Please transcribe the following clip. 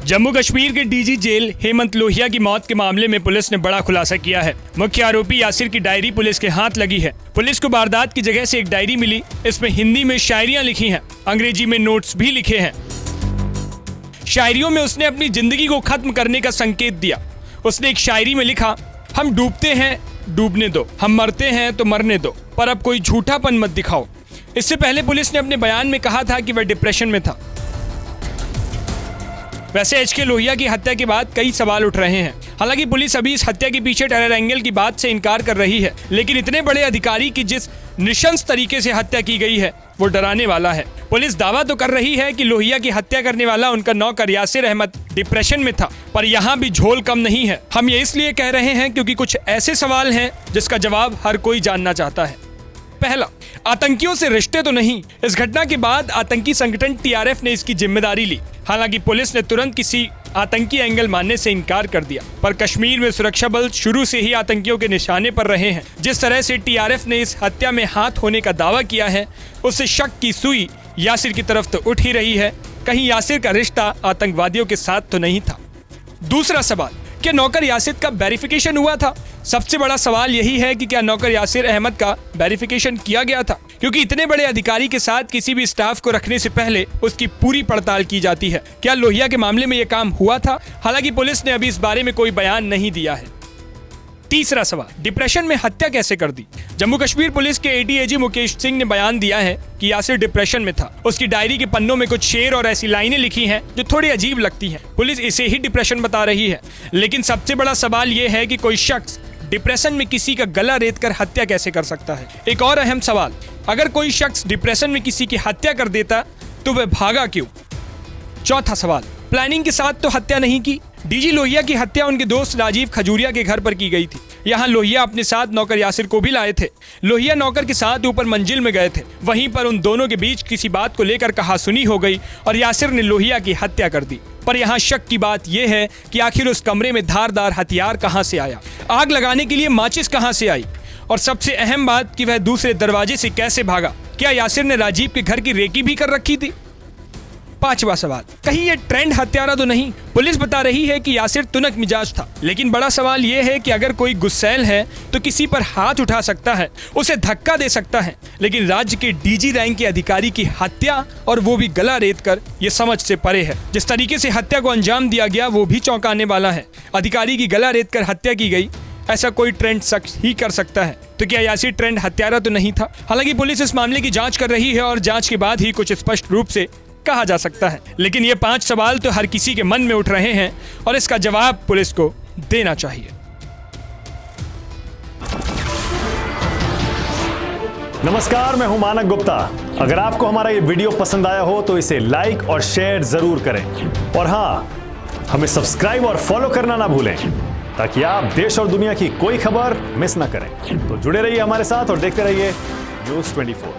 जम्मू कश्मीर के DG jail Hemant Lohia की मौत के मामले में पुलिस ने बड़ा खुलासा किया है। मुख्य आरोपी यासिर की डायरी पुलिस के हाथ लगी है। पुलिस को वारदात की जगह से एक डायरी मिली। इसमें हिंदी में शायरियां लिखी हैं, अंग्रेजी में नोट्स भी लिखे हैं। शायरियों में उसने अपनी जिंदगी को खत्म करने का संकेत दिया। उसने एक शायरी में लिखा, हम डूबते हैं डूबने दो, हम मरते हैं तो मरने दो, पर अब कोई झूठापन मत दिखाओ। इससे पहले पुलिस ने अपने बयान में कहा था कि वह डिप्रेशन में था। वैसे एचके लोहिया की हत्या के बाद कई सवाल उठ रहे हैं। हालांकि पुलिस अभी इस हत्या के पीछे टेरर एंगल की बात से इनकार कर रही है, लेकिन इतने बड़े अधिकारी की जिस नृशंस तरीके से हत्या की गई है वो डराने वाला है। पुलिस दावा तो कर रही है कि लोहिया की हत्या करने वाला उनका नौकर यासिर अहमद डिप्रेशन में था, पर यहाँ भी झोल कम नहीं है। हम ये इसलिए कह रहे हैं क्योंकि कुछ ऐसे सवाल हैं जिसका जवाब हर कोई जानना चाहता है। पहला, आतंकियों से रिश्ते तो नहीं। इस घटना के बाद आतंकी संगठन टीआरएफ ने इसकी जिम्मेदारी ली। हालांकि पुलिस ने तुरंत किसी आतंकी एंगल मानने से इनकार कर दिया, पर कश्मीर में सुरक्षा बल शुरू से ही आतंकियों के निशाने पर रहे हैं। जिस तरह से टीआरएफ ने इस हत्या में हाथ होने का दावा किया है, उससे शक की सुई यासिर की तरफ तो उठ ही रही है। कहीं यासिर का रिश्ता आतंकवादियों के साथ तो नहीं था। दूसरा सवाल, क्या नौकर यासिर का वेरिफिकेशन हुआ था? सबसे बड़ा सवाल यही है कि क्या नौकर यासिर अहमद का वेरिफिकेशन किया गया था, क्योंकि इतने बड़े अधिकारी के साथ किसी भी स्टाफ को रखने से पहले उसकी पूरी पड़ताल की जाती है। क्या लोहिया के मामले में यह काम हुआ था? हालांकि पुलिस ने अभी इस बारे में कोई बयान नहीं दिया है। तीसरा सवाल, डिप्रेशन में हत्या कैसे कर दी? जम्मू कश्मीर पुलिस के एडीएजी मुकेश सिंह ने बयान दिया है कि यासिर डिप्रेशन में था। उसकी डायरी के पन्नों में कुछ शेर और ऐसी लाइनें लिखी हैं जो थोड़ी अजीब लगती हैं। पुलिस इसे ही डिप्रेशन बता रही है, लेकिन सबसे बड़ा सवाल यह है कि कोई शख्स डिप्रेशन में किसी का गला रेतकर हत्या कैसे कर सकता है? एक और अहम सवाल, अगर कोई शख्स डिप्रेशन में किसी की हत्या कर देता तो वह भागा क्यों? चौथा सवाल, प्लानिंग के साथ तो हत्या नहीं की। डीजी लोहिया की हत्या उनके दोस्त राजीव खजूरिया के घर पर की गई थी। यहाँ लोहिया अपने साथ नौकर यासिर को भी लाए थे। लोहिया नौकर के साथ ऊपर मंजिल में गए थे। वहीं पर उन दोनों के बीच किसी बात को लेकर कहासुनी हो गई और यासिर ने लोहिया की हत्या कर दी। पर यहाँ शक की बात यह है कि आखिर उस कमरे में धारदार हथियार कहाँ से आया, आग लगाने के लिए माचिस कहाँ से आई, और सबसे अहम बात कि वह दूसरे दरवाजे से कैसे भागा। क्या यासिर ने राजीव के घर की रेकी भी कर रखी थी? पांचवा सवाल, कहीं ये ट्रेंड हत्यारा तो नहीं? पुलिस बता रही है कि यासिर तुनक मिजाज था, लेकिन बड़ा सवाल यह है कि अगर कोई गुस्सैल है तो किसी पर हाथ उठा सकता है, उसे धक्का दे सकता है, लेकिन राज्य के डीजी रैंक के अधिकारी की हत्या, और वो भी गला रेतकर, ये समझ से परे है। जिस तरीके से हत्या को अंजाम दिया गया वो भी चौंकाने वाला है। अधिकारी की गला रेतकर हत्या की गई, ऐसा कोई ट्रेंड शख्स ही कर सकता है, तो क्या यासिर ट्रेंड हत्यारा तो नहीं था? हालांकि पुलिस इस मामले की जांच कर रही है और जांच के बाद ही कुछ स्पष्ट रूप से कहा जा सकता है। लेकिन ये 5 सवाल तो हर किसी के मन में उठ रहे हैं और इसका जवाब पुलिस को देना चाहिए। नमस्कार, मैं हूं मानक गुप्ता। अगर आपको हमारा ये वीडियो पसंद आया हो तो इसे लाइक और शेयर जरूर करें, और हाँ, हमें सब्सक्राइब और फॉलो करना ना भूलें ताकि आप देश और दुनिया की कोई खबर मिस ना करें। तो जुड़े रहिए हमारे साथ और देखते रहिए News 24।